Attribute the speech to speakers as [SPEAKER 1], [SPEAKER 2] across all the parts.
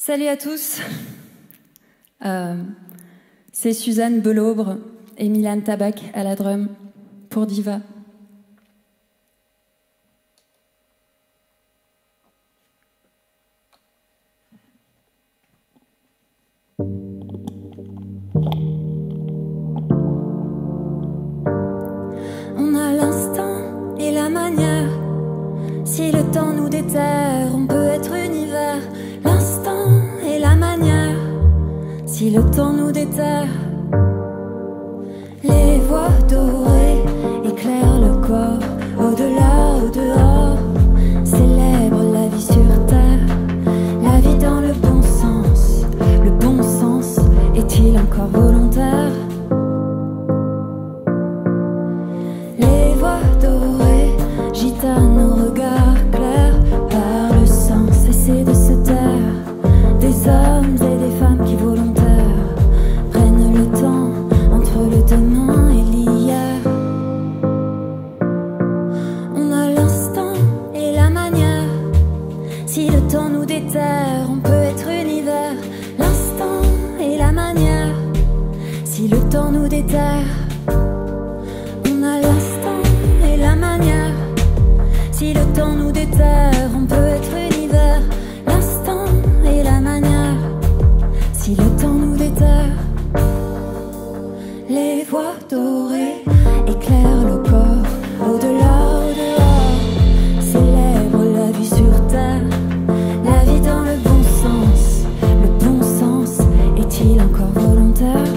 [SPEAKER 1] Salut à tous, c'est Suzanne Belaubre et Milan Tabac à la drum pour Diva.
[SPEAKER 2] On a l'instinct et la manière, si le temps nous déterre, on peut être univers. L'instinct et la manière, si le temps nous déterre. Les voix dorées éclairent le corps, au-delà, au dehors, célèbre la vie sur terre. La vie dans le bon sens est-il encore volontaire? Les voix dorées gitanent nos regards clairs par le sang, cessez de se taire. Des hommes et des femmes qui volontaires prennent le temps entre le demain et l'hier. On a l'instinct et la manière, si le temps nous déterre, on peut être univers. L'instinct et la manière, si le temps nous déterre. On a l'instinct et la manière, si le temps nous déterre, on peut être univers. L'instinct et la manière, si le temps nous déterre. Les voix dorées éclairent le corps, au-delà, au dehors, célèbre la vie sur terre. La vie dans le bon sens est-il encore volontaire?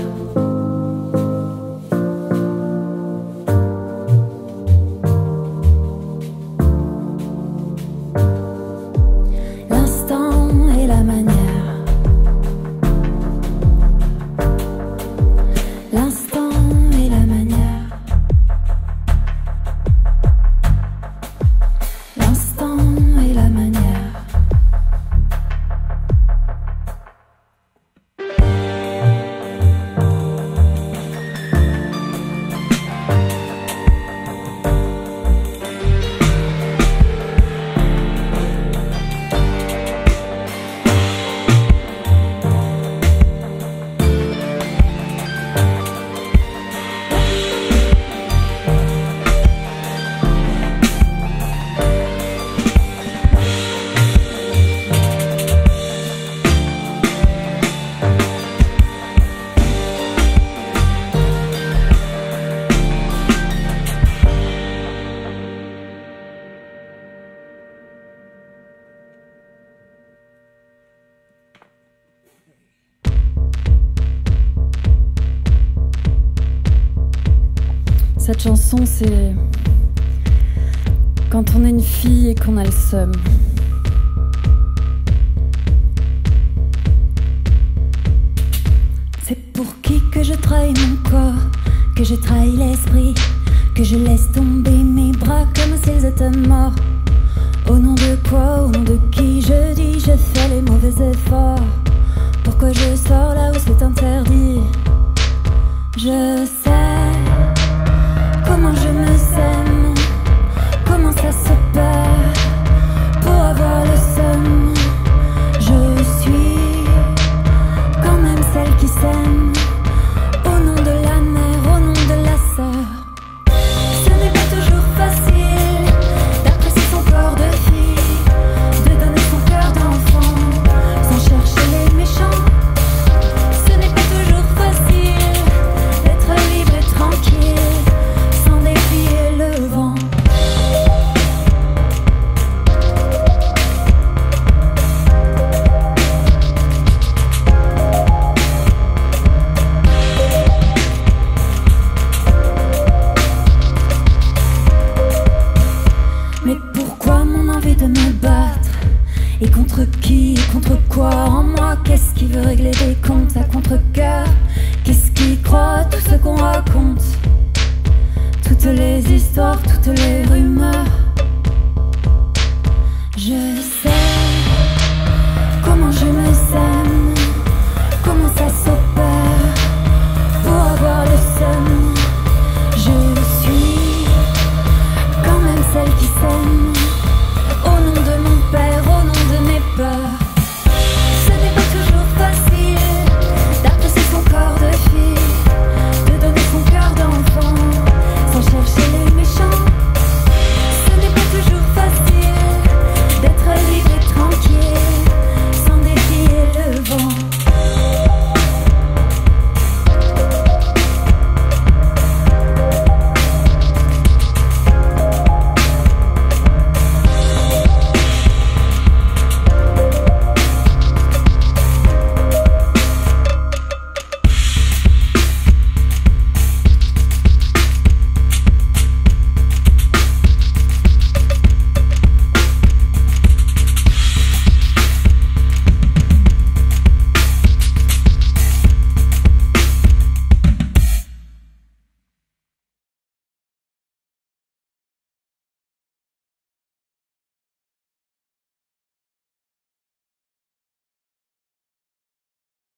[SPEAKER 1] Cette chanson, c'est quand on est une fille et qu'on a le seum.
[SPEAKER 2] C'est pour qui que je trahis mon corps, que je trahis l'esprit, que je laisse tomber mes bras comme s'ils étaient morts. Au nom de quoi, au nom de qui je dis, je fais les mauvais efforts. Pourquoi je sors là où c'est interdit? Je sais comment je me sème, comment ça se perd pour avoir le seum. Je suis quand même celle qui s'aime, au nom de la mère, au nom de la sœur. Ce n'est pas toujours facile d'apprécier son corps de fille, de donner son cœur d'enfant sans chercher les méchants. Ce n'est pas toujours facile d'être libre et tranquille sans défier le vent. Mais pourquoi mon envie de me battre? Et contre qui? Et contre quoi? En moi, qu'est-ce qui veut régler des comptes à contre-cœur? Qu'est-ce qui croit tout ce qu'on raconte? Toutes les histoires, toutes les rumeurs. Je sais